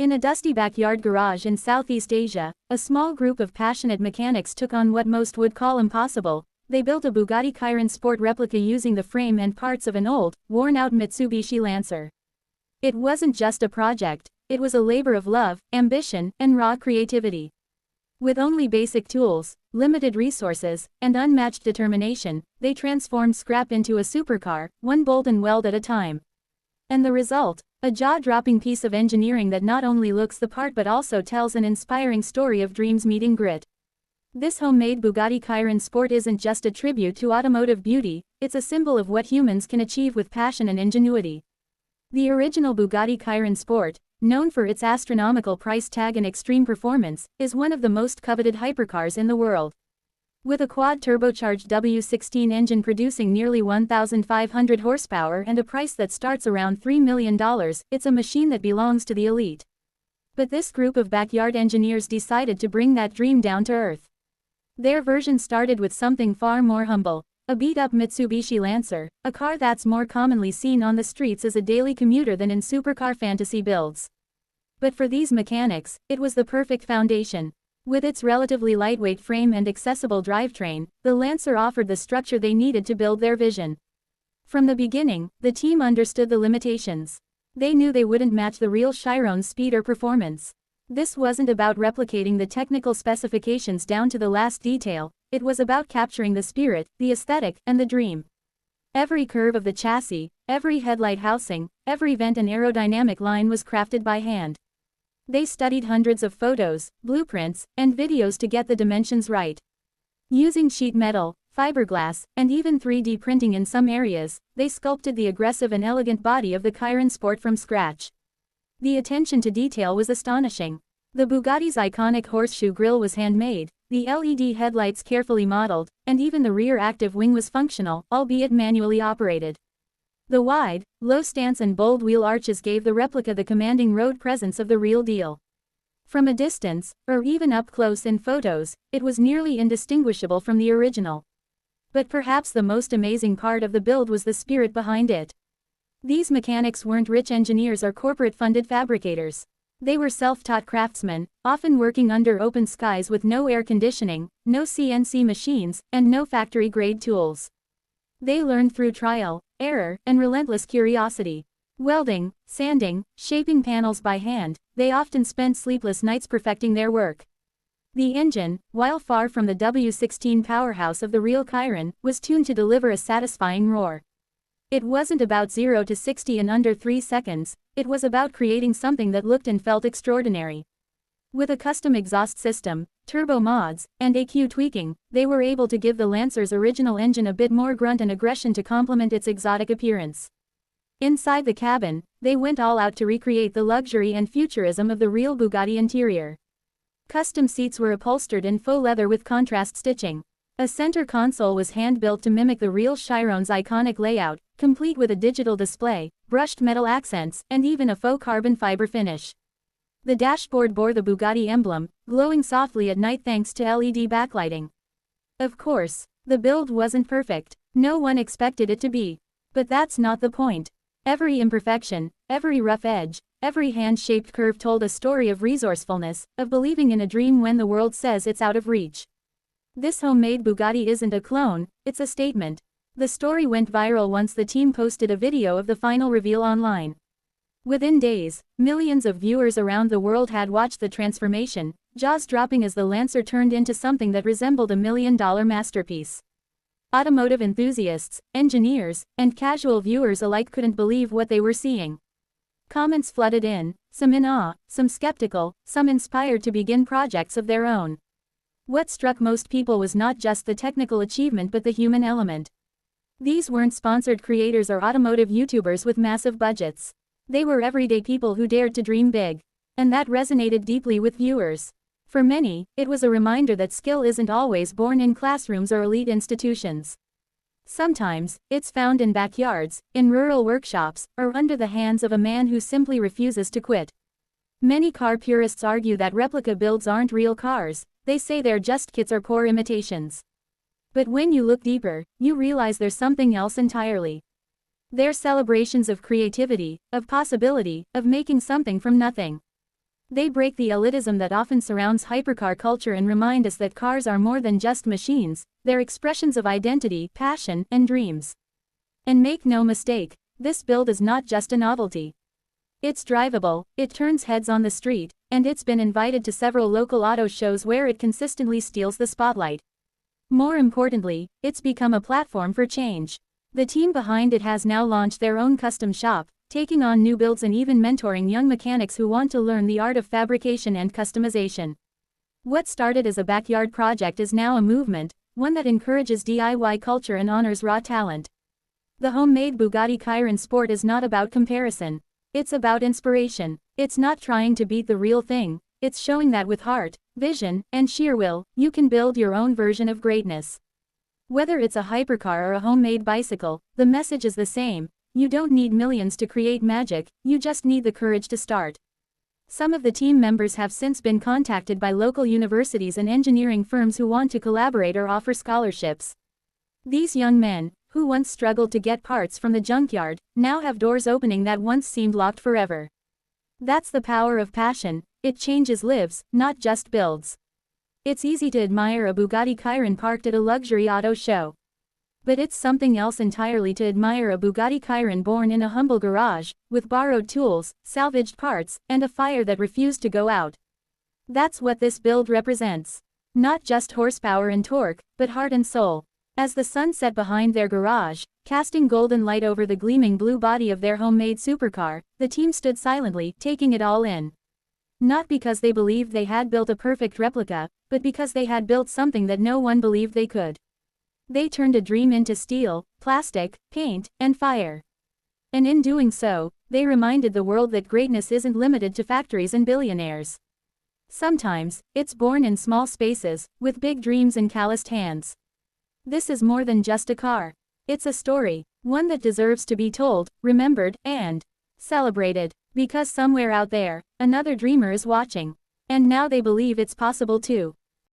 In a dusty backyard garage in Southeast Asia, a small group of passionate mechanics took on what most would call impossible. They built a Bugatti Chiron Sport replica using the frame and parts of an old, worn-out Mitsubishi Lancer. It wasn't just a project, it was a labor of love, ambition, and raw creativity. With only basic tools, limited resources, and unmatched determination, they transformed scrap into a supercar, one bolt and weld at a time. And the result? A jaw-dropping piece of engineering that not only looks the part but also tells an inspiring story of dreams meeting grit. This homemade Bugatti Chiron Sport isn't just a tribute to automotive beauty, it's a symbol of what humans can achieve with passion and ingenuity. The original Bugatti Chiron Sport, known for its astronomical price tag and extreme performance, is one of the most coveted hypercars in the world. With a quad-turbocharged W16 engine producing nearly 1,500 horsepower and a price that starts around $3 million, it's a machine that belongs to the elite. But this group of backyard engineers decided to bring that dream down to earth. Their version started with something far more humble, a beat-up Mitsubishi Lancer, a car that's more commonly seen on the streets as a daily commuter than in supercar fantasy builds. But for these mechanics, it was the perfect foundation. With its relatively lightweight frame and accessible drivetrain, the Lancer offered the structure they needed to build their vision. From the beginning, the team understood the limitations. They knew they wouldn't match the real Chiron's speed or performance. This wasn't about replicating the technical specifications down to the last detail, it was about capturing the spirit, the aesthetic, and the dream. Every curve of the chassis, every headlight housing, every vent and aerodynamic line was crafted by hand. They studied hundreds of photos, blueprints, and videos to get the dimensions right. Using sheet metal, fiberglass, and even 3D printing in some areas, they sculpted the aggressive and elegant body of the Chiron Sport from scratch. The attention to detail was astonishing. The Bugatti's iconic horseshoe grille was handmade, the LED headlights carefully modeled, and even the rear active wing was functional, albeit manually operated. The wide, low stance and bold wheel arches gave the replica the commanding road presence of the real deal. From a distance, or even up close in photos, it was nearly indistinguishable from the original. But perhaps the most amazing part of the build was the spirit behind it. These mechanics weren't rich engineers or corporate-funded fabricators. They were self-taught craftsmen, often working under open skies with no air conditioning, no CNC machines, and no factory-grade tools. They learned through trial, error, and relentless curiosity. Welding, sanding, shaping panels by hand, they often spent sleepless nights perfecting their work. The engine, while far from the W16 powerhouse of the real Chiron, was tuned to deliver a satisfying roar. It wasn't about 0 to 60 in under 3 seconds, it was about creating something that looked and felt extraordinary. With a custom exhaust system, turbo mods, and EQ tweaking, they were able to give the Lancer's original engine a bit more grunt and aggression to complement its exotic appearance. Inside the cabin, they went all out to recreate the luxury and futurism of the real Bugatti interior. Custom seats were upholstered in faux leather with contrast stitching. A center console was hand-built to mimic the real Chiron's iconic layout, complete with a digital display, brushed metal accents, and even a faux carbon fiber finish. The dashboard bore the Bugatti emblem, glowing softly at night thanks to LED backlighting. Of course, the build wasn't perfect. No one expected it to be. But that's not the point. Every imperfection, every rough edge, every hand-shaped curve told a story of resourcefulness, of believing in a dream when the world says it's out of reach. This homemade Bugatti isn't a clone, it's a statement. The story went viral once the team posted a video of the final reveal online. Within days, millions of viewers around the world had watched the transformation, jaws dropping as the Lancer turned into something that resembled a million-dollar masterpiece. Automotive enthusiasts, engineers, and casual viewers alike couldn't believe what they were seeing. Comments flooded in, some in awe, some skeptical, some inspired to begin projects of their own. What struck most people was not just the technical achievement but the human element. These weren't sponsored creators or automotive YouTubers with massive budgets. They were everyday people who dared to dream big. And that resonated deeply with viewers. For many, it was a reminder that skill isn't always born in classrooms or elite institutions. Sometimes, it's found in backyards, in rural workshops, or under the hands of a man who simply refuses to quit. Many car purists argue that replica builds aren't real cars, they say they're just kits or poor imitations. But when you look deeper, you realize there's something else entirely. They're celebrations of creativity, of possibility, of making something from nothing. They break the elitism that often surrounds hypercar culture and remind us that cars are more than just machines, they're expressions of identity, passion, and dreams. And make no mistake, this build is not just a novelty. It's drivable, it turns heads on the street, and it's been invited to several local auto shows where it consistently steals the spotlight. More importantly, it's become a platform for change. The team behind it has now launched their own custom shop, taking on new builds and even mentoring young mechanics who want to learn the art of fabrication and customization. What started as a backyard project is now a movement, one that encourages DIY culture and honors raw talent. The homemade Bugatti Chiron Sport is not about comparison. It's about inspiration. It's not trying to beat the real thing, it's showing that with heart, vision, and sheer will, you can build your own version of greatness. Whether it's a hypercar or a homemade bicycle, the message is the same. You don't need millions to create magic, you just need the courage to start. Some of the team members have since been contacted by local universities and engineering firms who want to collaborate or offer scholarships. These young men, who once struggled to get parts from the junkyard, now have doors opening that once seemed locked forever. That's the power of passion, it changes lives, not just builds. It's easy to admire a Bugatti Chiron parked at a luxury auto show. But it's something else entirely to admire a Bugatti Chiron born in a humble garage, with borrowed tools, salvaged parts, and a fire that refused to go out. That's what this build represents. Not just horsepower and torque, but heart and soul. As the sun set behind their garage, casting golden light over the gleaming blue body of their homemade supercar, the team stood silently, taking it all in. Not because they believed they had built a perfect replica, but because they had built something that no one believed they could. They turned a dream into steel, plastic, paint, and fire. And in doing so, they reminded the world that greatness isn't limited to factories and billionaires. Sometimes, it's born in small spaces, with big dreams and calloused hands. This is more than just a car. It's a story, one that deserves to be told, remembered, and celebrated. Because somewhere out there, another dreamer is watching. And now they believe it's possible too.